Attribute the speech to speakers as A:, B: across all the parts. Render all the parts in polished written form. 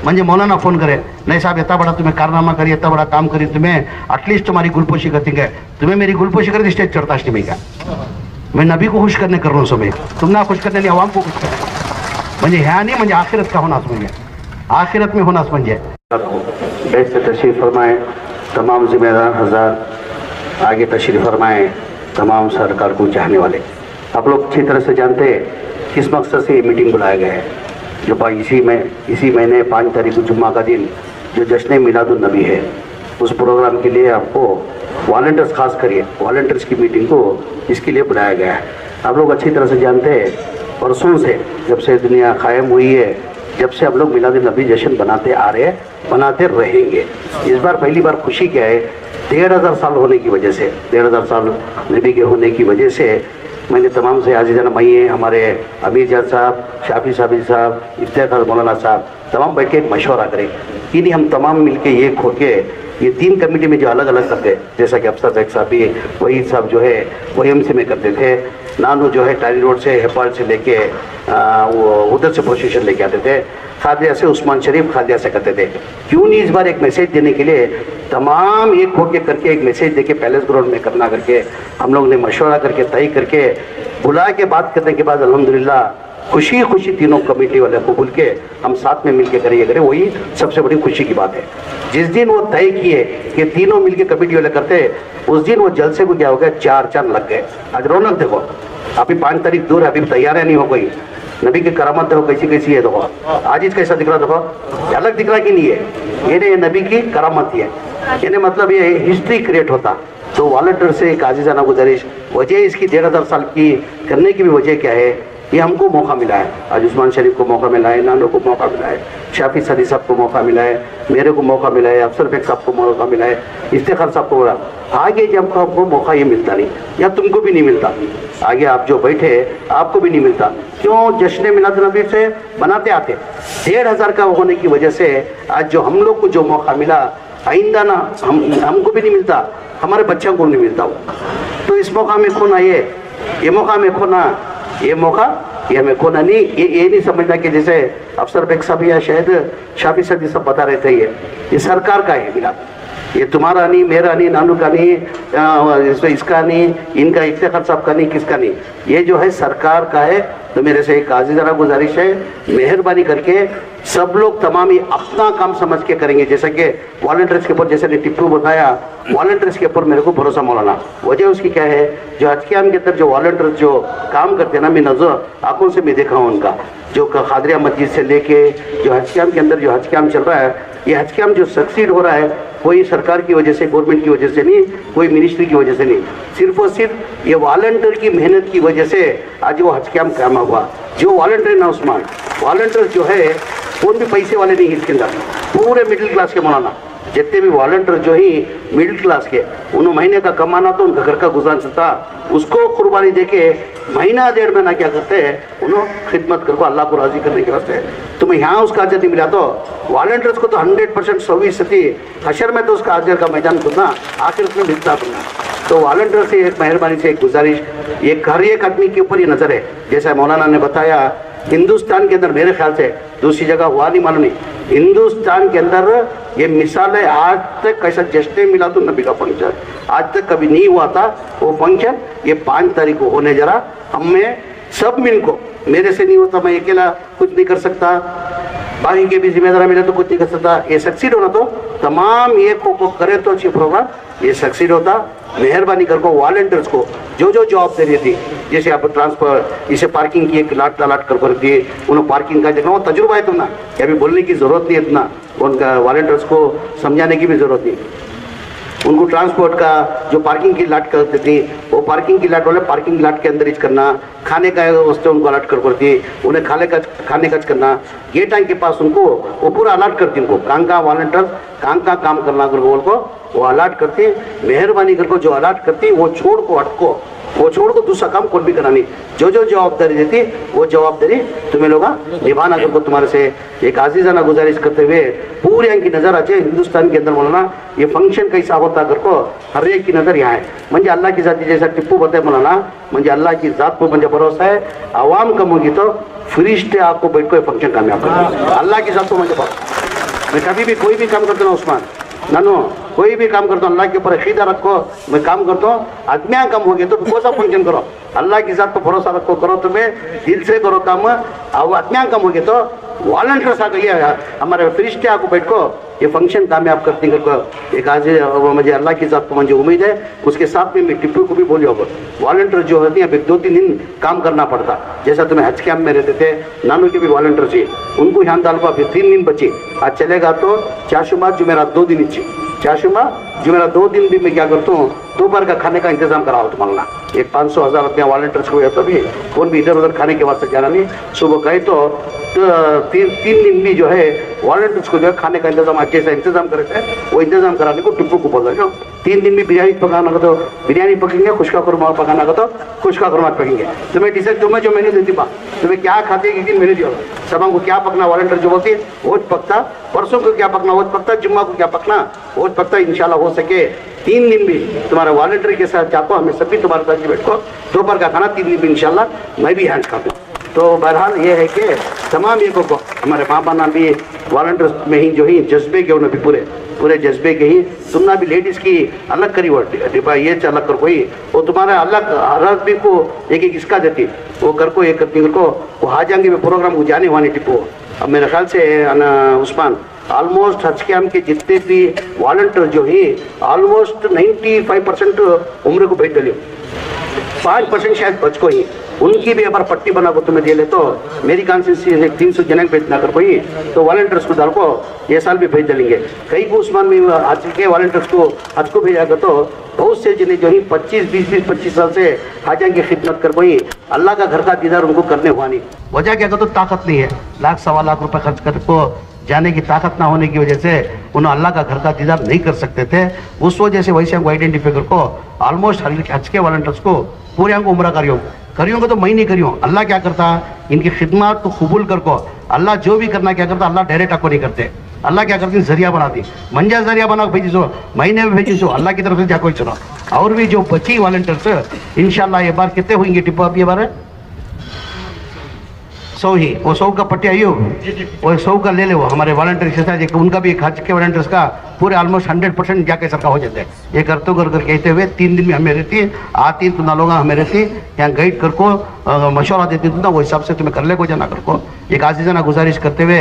A: म्हणजे मौलाना फोन करे, नहीं साहब इतना बड़ा तुम्हें कारनामा करी, इतना बड़ा काम करी, तुम्हें एटलीस्ट तुम्हारी गुलपोशी करती है, तुम्हें मेरी गुलपोशी कर स्टेज चढ़ता नहीं क्या? मैं नबी को खुश करने कर रहा हूँ समय, तुम ना खुश करने लिए आवाम को खुश करने म्हणजे ह्या नहीं म्हणजे आखिरत का होना म्हणजे आखिरत में होना म्हणजे बैठ से तशरीफ फरमाए तमाम जिम्मेदार हजार, आगे तशरीफ फरमाए तमाम सरकार को चाहने वाले। आप लोग अच्छी तरह से जानते हैं किस मकसद से ये मीटिंग बुलाया गया है। जो इसी महीने 5 तारीख को जुम्मा का दिन जो जश्न मिलादुन नबी है, उस प्रोग्राम के लिए आपको वॉलंटियर्स, खास करिए वॉलंटियर्स की मीटिंग को इसके लिए बुलाया गया है। आप लोग अच्छी तरह से जानते हैं परसों से जब से दुनिया कायम हुई है, जब से हम लोग मिलादुन नबी जश्न बनाते आ रहे हैं, बनाते रहेंगे। इस बार पहली बार खुशी क्या है, 1500 साल होने की वजह से, 1500 साल नबी के होने की वजह से मैंने तमाम से आजीज़ाना भाई, हमारे अमीर जान साहब, शाफी साहब, इफ्तिखार मौलाना साहब, तमाम बैठ के एक मशवरा करें कि नहीं हम तमाम मिलके ये खो के ये 3 कमेटी में जो अलग अलग करते, जैसा कि अफसर जैक साहब भी, वहीद साहब जो है वो एमसी में करते थे, नानू जो है टारी रोड से हेपाल से लेके वो उधर से प्रोसेशन लेके आते थे, खादिया से उस्मान शरीफ खादिया से करते थे। क्यों नहीं इस बार एक मैसेज देने के लिए तमाम एक होके करके एक मैसेज देके पैलेस ग्राउंड में करना करके हम लोग ने मशवरा करके तय करके बुला के बात करने के बाद अल्हम्दुलिल्लाह खुशी खुशी तीनों कमेटी वाले को बोल के हम साथ में मिलके करें, वही सबसे बड़ी खुशी की बात है। जिस दिन वो तय किए कि तीनों मिलके कमेटी वाले करते, उस दिन वो जलसे को क्या हो गया, 4 चांद लग गए। आज रौनक देखो, अभी 5 तारीख दूर है, अभी तैयार नहीं हो गई। नबी की करामत देखो कैसी है, देखो आज इस कैसा दिख रहा, देखो अलग दिख रहा कि नहीं है, ये नबी की करामत ही है। यानी मतलब ये हिस्ट्री क्रिएट होता। तो वॉलंटियर से एक आजीज़ाना गुजारिश, वजह इसकी 1500 साल की करने की भी वजह क्या है, ये हमको मौका मिला है। आज उस्मान शरीफ को मौका मिला है, नानो को मौका मिला है, शाफी सदी साहब को मौका मिला है, मेरे को मौका मिला है, अफसर बेग साहब को मौका मिला है, इफ्तिखार साहब को मिला। आगे जब आपको मौका ये मिलता नहीं, या तुमको भी नहीं मिलता, आगे आप जो बैठे आपको भी नहीं मिलता। क्यों? जश्न मिलादुन नबी से बनाते आते 1500 का होने की वजह से आज जो हम लोग को जो मौका मिला, आइंदा ना हमको भी नहीं मिलता, हमारे बच्चों को नहीं मिलता। तो इस मौका में खोना, ये मौका में खोना, ये मौका ये हमें खोना नहीं, ये नहीं समझना कि जैसे अफसर बेग साहब या शायद शाफी सदी सब बता रहे थे, ये सरकार का है मिलाद, ये तुम्हारा नहीं, मेरा नहीं, नानू का नहीं, इसका नहीं, इनका इफ्तिखार साहब का नहीं, किसका नहीं, ये जो है सरकार का है। तो मेरे से एक आजीज़ाना गुजारिश है, मेहरबानी करके सब लोग तमाम ही अपना काम समझ के करेंगे। जैसा कि वॉलंटियर्स के ऊपर, जैसे ने टिप्पू बताया, वॉलंटियर्स के ऊपर मेरे को भरोसा मौलाना। वजह उसकी क्या है, जो हज क़याम के अंदर जो वॉलंटियर्स जो काम करते हैं ना, मैं नजर आंखों से मैं देखा हूँ उनका, जो खादरिया मस्जिद से लेके जो हज क़याम के अंदर जो हज क़याम चल रहा है, ये हज क़याम जो सक्सीड हो रहा है, कोई सरकार की वजह से, गवर्नमेंट की वजह से नहीं, कोई मिनिस्ट्री की वजह से नहीं, सिर्फ और सिर्फ ये वॉलंटियर की मेहनत की वजह से आज वो हज क़याम कायम हुआ। जो वॉलंटियर ना उस्मान, वॉलंटियर जो है कौन भी पैसे वाले नहीं, इसके अंदर पूरे मिडिल क्लास के मौलाना, जितने भी वॉलंटियर जो ही मिडिल क्लास के, उन्होंने महीने का कमाना तो उनका घर का गुजारा चलता, उसको कुर्बानी देके महीना 1.5 महीना क्या करते हैं, उन्होंने खिदमत करको अल्लाह को राजी करने के वास्ते। तो मैं यहाँ उसका अजर नहीं मिला, तो वॉलंटियर्स को तो 100% 100% हशर में तो उसका अजर का मैदान खुदना, आखिर उसमें मिलता बनना। तो वॉलंटियर से एक मेहरबानी से एक गुजारिश, ये हर एक आदमी के ऊपर ही नजर है। जैसा मौलाना ने बताया, हिंदुस्तान के अंदर मेरे ख्याल से दूसरी जगह हुआ नहीं, मालूम नहीं, हिंदुस्तान के अंदर ये मिसाल है। आज तक कैसा जश्न मिलादुन नबी का फंक्शन आज तक कभी नहीं हुआ था। वो फंक्शन ये 5 तारीख को होने जरा, हमें सब मिल को, मेरे से नहीं होता, मैं अकेला कुछ नहीं कर सकता, बाकी के भी जिम्मेदार मिले तो कुछ नहीं कर सकता। ये सक्सीड होना तो तमाम ये को करे तो अच्छी प्रोग्राम ये सक्सीड होता। मेहरबानी करके वॉलंटियर्स को जो जॉब दे रही थी, जैसे आप ट्रांसफर, इसे पार्किंग की एक लाट कर दिए, उन्होंने पार्किंग का देखना, वो तजुर्बा है तुम्हारा, अभी बोलने की ज़रूरत नहीं है इतना, उनका वॉलंटियर्स को समझाने की भी ज़रूरत नहीं। उनको ट्रांसपोर्ट का जो पार्किंग की लाट करते थे, वो पार्किंग की लाट वाले पार्किंग लाट के अंदर ही करना, खाने का वस्ते उनको अलर्ट करती, उन्हें खाने का करना, ये टाइम के पास उनको वो पूरा अलर्ट करती, उनको कहाँ वॉलंटियर कहाँ काम करना करके उनको वो अलर्ट करती। मेहरबानी करके जो अलर्ट करती वो छोड़ को हटको, वो छोड़ को दूसरा काम कौन भी करानी, जो जवाबदारी देती वो जवाबदारी तुम्हें लोग निभाना करको तुम्हारे से एक आजीज़ाना गुजारिश करते हुए पूरे यहाँ की नज़र आचे हिंदुस्तान के अंदर मौलाना ये फंक्शन कैसा होता करको हर एक की नज़र यहाँ है। म्हणजे अल्लाह की जाती, जैसा टिप्पू बताए मौलाना, म्हणजे अल्लाह की ज़ात पर मुझे भरोसा है, आवाम कम होगी तो फरिश्ते आपको बैठ को फंक्शन कामयाब, अल्लाह की ज़ात को मुझे मैं कभी भी कोई भी काम करता हूँ उस्मान नानो, कोई भी काम करता हूँ अल्लाह के ऊपर अकीदा रखो। मैं काम करता हूँ, आदमियाँ कम हो गए तो कौन सा फंक्शन करो, अल्लाह के साथ तो भरोसा रखो, करो तुम्हें दिल से करो काम। अब आदमियाँ कम हो गए तो वॉलंटियर्स आ गए, हमारे फरिश्ते आको बैठो, ये फंक्शन कामयाब करते हैं। एक आज मुझे अल्लाह की ज़ात पर मुझे उम्मीद है, उसके साथ में मैं टिप्पू को भी बोली होगा, वॉलंटियर जो होती हैं 2-3 दिन काम करना पड़ता। जैसा तुम्हें हज कैम्प में रहते थे, नानू के भी वॉलंटियर चाहिए, उनको यहाँ डालवा। फिर 3 दिन बचे, आज चलेगा तो चाशुमा जुमेरात 2 दिन इच्छी, चाशुमा जुमेरात 2 दिन भी मैं क्या करता हूँ, दोपहर का खाने का इंतजाम कराओ तो मांगना। एक 500-1000 रुपया वॉलंटियर्स को तो भी कौन भी इधर उधर खाने के वास्ते जाना नहीं। सुबह गए तो 3 दिन भी जो है वॉलंटियर्स को जो है खाने का इंतजाम अच्छे से इंतजाम करते हैं, वो इंतजाम कराने को टिप्पू को बोल रहे हो। 3 दिन भी बिरयानी पकाना का तो बिरयानी पकेंगे, खुशका खुरमा पकाना का तो खुशका खुरमा पकेंगे। तुम्हें डिसाइड तुम्हें जो मेन्यू देती बा, तुम्हें क्या खाते एक दिन मेन्यू दिया, सबा को क्या पकना वॉलंटियर जो बोलती है वो पकता, परसों को क्या पकना वो पकता, जुम्मा को क्या पकना वो पकता। इंशाल्लाह हो सके 3 दिन भी तुम्हारे वॉलंटियर के साथ जाको, हमें सभी तुम्हारे साथ बैठो, दोपहर का खाना 3 दिन भी इंशाल्लाह मैं भी हैंड खाऊँ। तो बहरहाल ये है कि तमाम ये को हमारे माँ बाना भी वॉलंटियर्स में ही जो ही जज्बे के उन्हें भी पूरे जज्बे के ही तुमने भी लेडीज़ की अलग करी डिब्बा ये अलग कर कोई वो तुम्हारा अलग हर आदमी को एक इसका देती वो कर को एक करती को वो आ जाएंगे भी प्रोग्राम को जाने वाली टिप्पो। अब मेरे ख्याल से उस्मान ऑलमोस्ट हज कैम्प के जितने भी वॉलंटियर जो ही ऑलमोस्ट 95% उम्र को भेज डालियो, 5% शायद बच को ही उनकी भी अगर पट्टी बना को तुम्हें दे ले तो मेरी कॉन्स्टिट्यूंसी 300 जन भेजना कर कोई तो वॉलंटियर्स को डाल को ये साल भी भेज डालेंगे। कई को उस्मान में आज के वॉलंटियर्स को आज को भेजा तो बहुत से जने जो ही 25 साल से हाजा की खिदमत कर कोई अल्लाह का घर का दीदार उनको करने हुआ नहीं। वजह क्या तो ताकत नहीं है, 1.25 लाख रुपए खर्च कर को जाने की ताकत ना होने की वजह से उन्हें अल्लाह का घर का दीदार नहीं कर सकते थे। उस वजह से वैसे हमको आइडेंटिफाई कर को ऑलमोस्ट हज के वॉलंटियर्स को पूरे हमको उम्र करियो को तो मैं नहीं करियो। अल्लाह क्या करता इनकी खिदमत को कबूल कर को अल्लाह जो भी करना क्या करता अल्लाह डायरेक्ट आपको नहीं करते, अल्लाह क्या करती जरिया बनाती, मंजा जरिया बना भेजी सो महीने में भेजी सो अल्लाह की तरफ से जाको चुना। और भी जो बची वॉलंटियर्स इंशाल्लाह ये बार कितने होंगे टिप्पो आप ये बार 100 ही, वो 100 का पट्टी आइयो वो 100 का ले ले वो हमारे वॉलंटियर के साथ उनका भी हज के वॉलंटियर्स का पूरे ऑलमोस्ट 100% जाके सरकार हो जाते हैं। ये करते कर कहते हुए 3 दिन में हमें रहती है आती तो ना लोग हमें रहती यहाँ गाइड कर को मशवरा देती ना वो हिसाब से तुम्हें कर ले को जाना कर को। एक आजीजाना गुजारिश करते हुए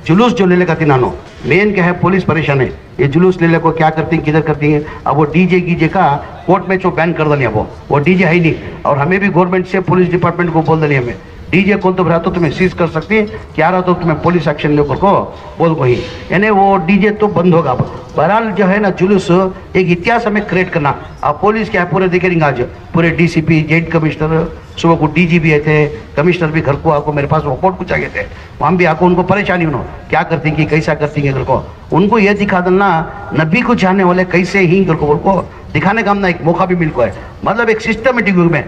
A: जुलूस जो ले ले का तीनानो मेन क्या है पुलिस परेशान है, ये जुलूस ले ले को क्या करती है किधर करती है। अब वो डीजे का कोर्ट में जो बैन कर दिया वो डीजे है ही नहीं और हमें भी गवर्नमेंट से पुलिस डिपार्टमेंट को बोल दिया हमें डीजे कौन तो भरा तो तुम्हें सीज कर सकती है, क्या रहा तो तुम्हें पुलिस एक्शन लेकर को बोल को ही यानी वो डीजे तो बंद होगा। बहरहाल जो है ना जुलूस एक इतिहास हमें क्रिएट करना। अब पुलिस क्या है पूरे देखेंगे आज पूरे डीसीपी जेड कमिश्नर सुबह को डीजीपी आए थे, कमिश्नर भी घर को आको मेरे पास रिपोर्ट कुछ आ गए थे, वहाँ भी आको उनको परेशानी उन्होंने क्या करती कि कैसा करती है घर को उनको ये दिखा देना नबी को जाने वाले कैसे ही घर को उनको दिखाने का हमने एक मौका भी मिल को है। मतलब एक सिस्टमेटिक वे में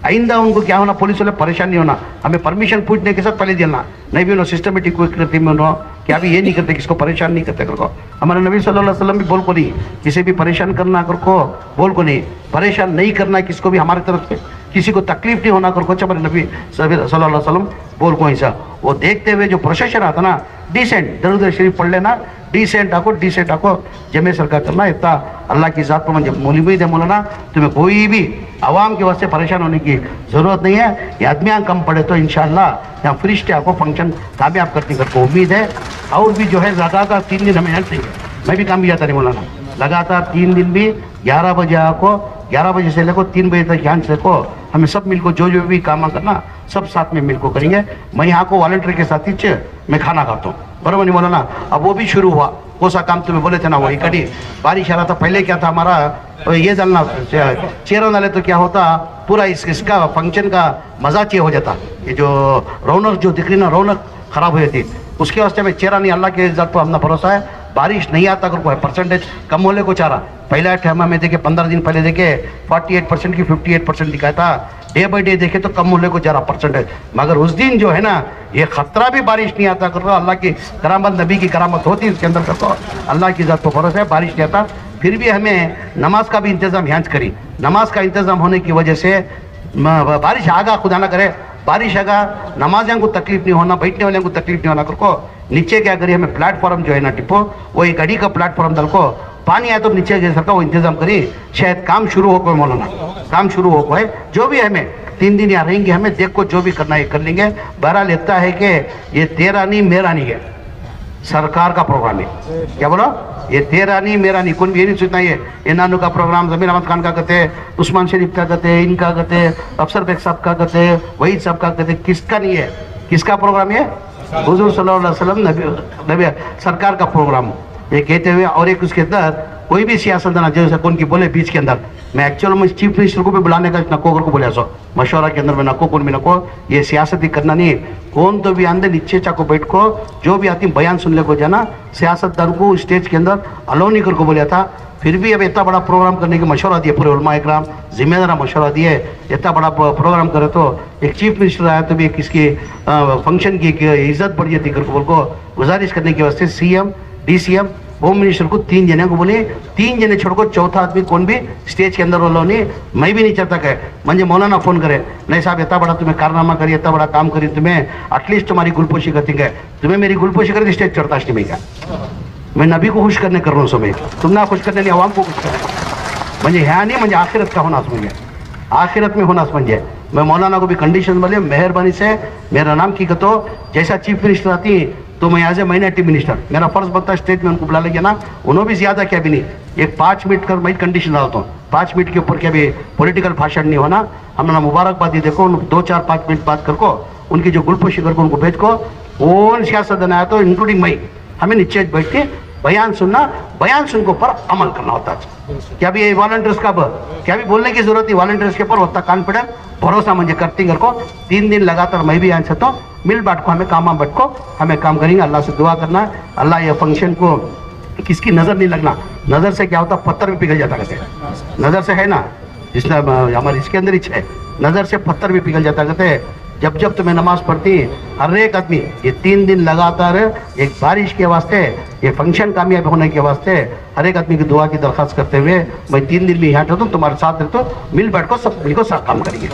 A: आइंदा उनको क्या होना पुलिस वाले परेशान नहीं होना, हमें परमिशन पूछने के साथ पहले देना नहीं भी उन्होंने सिस्टमेटिक करती में उन्होंने क्या भी ये नहीं करते किसको परेशान नहीं करते करको। हमारे नबी सल्लल्लाहु अलैहि वसल्लम भी बोल को नहीं किसी भी परेशान करना करको बोल को नहीं परेशान नहीं करना किसको भी हमारी तरफ से किसी को तकलीफ नहीं होना करको हमारे नबी सल्लल्लाहु अलैहि वसल्लम बोल को ऐसा वो देखते हुए जो प्रोसेशन आता ना डिसेंट दरूद शरीफ पढ़ लेना डिसेंट आको जमे सरकार करना इतना अल्लाह की ज़ात पर मुझे उम्मीद है मौलाना तुम्हें कोई भी आवाम के वास्ते परेशान होने की ज़रूरत नहीं है। ये आदमियाँ कम पड़े तो इंशाल्लाह यहाँ फरिश्ते आपको फंक्शन कामयाब करने को उम्मीद है। और भी जो है लगातार 3 दिन हमें हेल्प चाहिए, मैं भी काम भी जाता नहीं मौलाना लगातार 3 दिन भी 11 बजे आको 11 बजे से लेकर 3 बजे तक यहाँ से को हमें सब मिलकर जो भी काम करना सब साथ में मिलकर करेंगे। मैं यहाँ को वॉलंटियर के साथ ही मैं खाना खाता हूँ बराबर नहीं बोला ना। अब वो भी शुरू हुआ कौन सा काम तुम्हें बोले थे ना वो इकट्ठी बारिश आ रहा था पहले क्या था हमारा ये डालना चेहरा डाले तो क्या होता पूरा इसका फंक्शन का मजा चेयर हो जाता, ये जो रौनक जो दिख रही ना रौनक खराब हो जाती उसके वास्ते में चेहरा नहीं अल्लाह के इज्जत पर अपना भरोसा है। बारिश नहीं आता अगर कोई परसेंटेज कम होने को चाह रहा पहला ठहमा में देखे 15 दिन पहले देखे 48% की 58% दिखाया था, डे बाई डे देखे तो कम होने को जा रहा परसेंटेज। मगर उस दिन जो है ना ये खतरा भी बारिश नहीं आता कर अल्लाह की करामत नबी की करामत होती है उसके अंदर करता अल्लाह की ज़ात पर भरोसा है बारिश नहीं आता। फिर भी हमें नमाज का भी इंतज़ाम यहाँ करी, नमाज का इंतज़ाम होने की वजह से बारिश आगा खुदा ना करे बारिश आगा नमाजियों को तकलीफ नहीं होना बैठने वाले को तकलीफ नहीं होना करको नीचे क्या करिए, हमें प्लेटफॉर्म जो है ना टिप्पो, वो एक अड़ी का प्लेटफॉर्म डाल को पानी आए तो नीचे जैसे सरकार वो इंतजाम करी, शायद काम शुरू हो कोई मौलाना, काम शुरू हो कोई जो भी हमें 3 दिन यहाँ रहेंगे, हमें देखो जो भी करना है कर लेंगे। बहरहाल इतना है कि ये तेरा नहीं मेरा नहीं है, सरकार का प्रोग्राम है। क्या बोलो, ये तेरा नहीं मेरा नहीं, कौन भी ये नहीं सोचना ये नानू का प्रोग्राम, जमीर अहमद खान का कहते, उस्मान शरीफ का कहते, इनका कहते, अफसर बेग साहब का कहते, वहीद साहब का कहते, किसका नहीं है, किसका प्रोग्राम है? हुजूर सल्लल्लाहु अलैहि वसल्लम नबी सरकार का प्रोग्राम ये कहते हुए। और एक उसके अंदर कोई भी सियासतदान जैसे कौन की बोले बीच के अंदर, मैं एक्चुअल में चीफ मिनिस्टर को भी बुलाने का नको को बोले सो मशवरा के अंदर में नको कौन भी नको, ये सियासत ही करना नहीं, कौन तो भी अंदर नीचे चाको बैठ को जो भी आती बयान सुन ले को जाना, सियासतदान को स्टेज के अंदर अलो नहीं कर को बोला था। फिर भी अब इतना बड़ा प्रोग्राम करने की मशवरा दिए, पूरे उलमा इकराम जिम्मेदार मशवरा दिए, इतना बड़ा प्रोग्राम करे तो एक चीफ मिनिस्टर आया तो भी किसकी फंक्शन की इज्जत बढ़ी थी कर बोल को गुजारिश करने के वास्ते सीएम DCM होम मिनिस्टर को 3 जने को बोले, 3 जने छोड़कर चौथा आदमी कौन भी स्टेज के अंदर वालों नहीं, मैं भी नहीं चाहता कहे मुझे मौलाना फोन करे, नहीं साहब इतना बड़ा तुम्हें कारनामा करी, इतना बड़ा काम करी, तुम्हें एटलीस्ट तुम्हारी गुलपोशी करती है, तुम्हें मेरी गुलपोशी करी स्टेज चढ़ता नहीं का, मैं नबी को खुश करने कर रहा हूँ समय, तुम ना खुश करने नहीं आवाम को खुश करने, मुझे ह्या नहीं मुझे आखिरत का होना समझे, आखिरत में होना समझे। मैं मौलाना को भी कंडीशन बोले मेहरबानी से मेरा नाम की कतो जैसा चीफ मिनिस्टर आती तो मैं एज ए माइनॉरिटी मिनिस्टर मेरा फर्ज बनता है स्टेज में उनको बुला लेंगे ना, उन्होंने भी ज्यादा क्या भी नहीं, एक 5 मिनट का मैं कंडीशन डालता हूँ, 5 मिनट के ऊपर क्या भी पॉलिटिकल भाषण नहीं होना, हमने मुबारकबाद ही देखो 2-4-5 मिनट बात कर को उनकी जो गुलपोशी कर को उनको भेज को, कौन सियासतदान आया तो इंक्लूडिंग मई, हमें नीचे बैठ के बयान सुनना, बयान सुन के ऊपर अमल करना होता है। क्या भी ये वॉलंटियर्स का क्या भी बोलने की जरूरत है, वॉलंटियर्स के ऊपर होता कॉन्फिडेंस भरोसा मुझे करती घर को 3 दिन लगातार मैं भी यहाँ से तो मिल बांट को हमें काम बांट को हमें काम करेंगे, अल्लाह से दुआ करना, अल्लाह ये फंक्शन को किसकी नज़र नहीं लगना, नज़र से क्या होता पत्थर भी पिघल जाता कहते, नज़र से है ना जिसने हमारे इसके अंदर इच्छा है, नज़र से पत्थर भी पिघल जाता कहते। जब जब तुम्हें नमाज पढ़ती हर एक आदमी ये 3 दिन लगातार एक बारिश के वास्ते ये फंक्शन कामयाब होने के वास्ते हर एक आदमी की दुआ की दरख्वास्त करते हुए मैं 3 दिन भी यहाँ रहता हूँ, तुम्हारे साथ रहता हूँ, मिल बैठ को सब मिलकर साथ काम करेंगे।